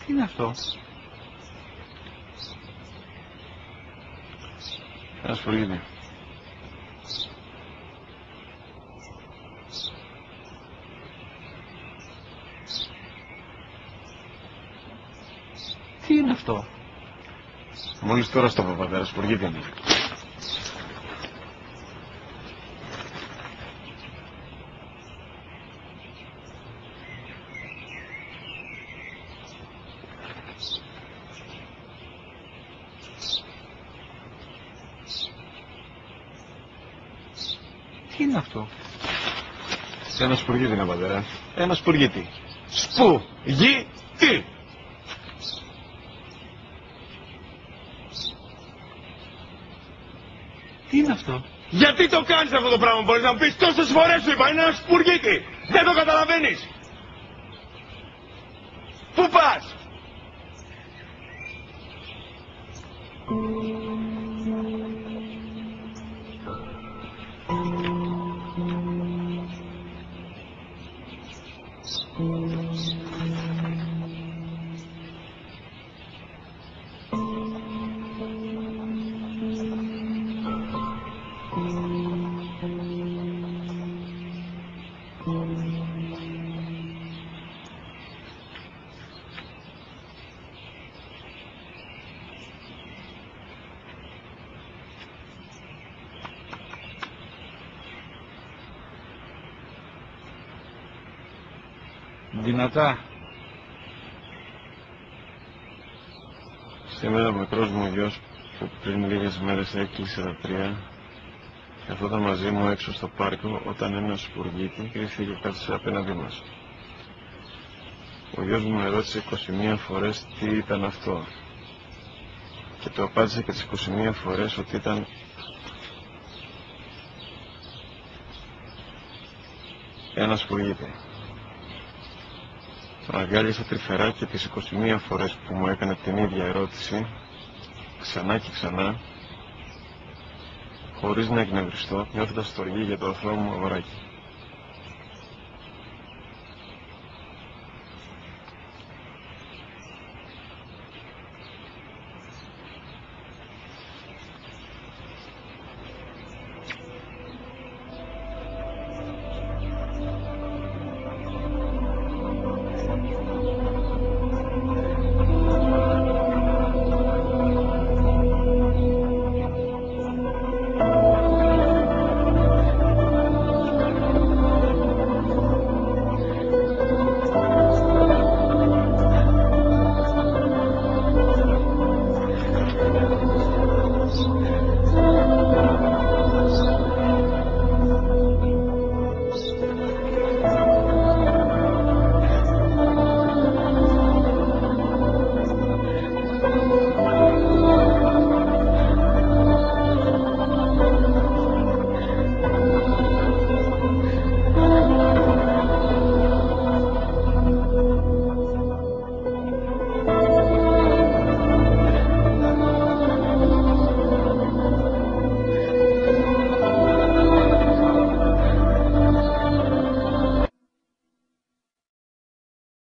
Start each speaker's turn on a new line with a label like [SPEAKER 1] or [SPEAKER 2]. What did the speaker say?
[SPEAKER 1] Τι είναι αυτό?
[SPEAKER 2] Ένα σπουργίτι.
[SPEAKER 1] Τι είναι αυτό?
[SPEAKER 2] Μόλις τώρα στο πατέρα, σπουργίτι είναι.
[SPEAKER 1] Τι είναι αυτό?
[SPEAKER 2] Ένα σπουργίτι είναι, πατέρα. Ένα σπουργίτι. Σπουργίτι!
[SPEAKER 1] Τι είναι αυτό?
[SPEAKER 2] Γιατί το κάνεις αυτό το πράγμα, μπορείς να μου πεις? Τόσες φορές σου είπα, είναι ένα σπουργίτι! Δεν το καταλαβαίνεις! Πού πας?
[SPEAKER 1] Δυνατά.
[SPEAKER 2] Σήμερα ο μικρός μου γιος που πριν λίγες μέρες έκλεισε τα 3 καθόταν μαζί μου έξω στο πάρκο όταν ένα σπουργίτι κρύφτηκε και κάθισε απέναντί μας. Ο γιος μου με ρώτησε 21 φορές τι ήταν αυτό και το απάντησε και τις 21 φορές ότι ήταν ένα σπουργίτι. Τον αγκάλιασα τρυφερά και τις 21 φορές που μου έκανε την ίδια ερώτηση, ξανά και ξανά, χωρίς να εκνευριστώ, νιώθοντας στοργή για το αθώο μου αγοράκι.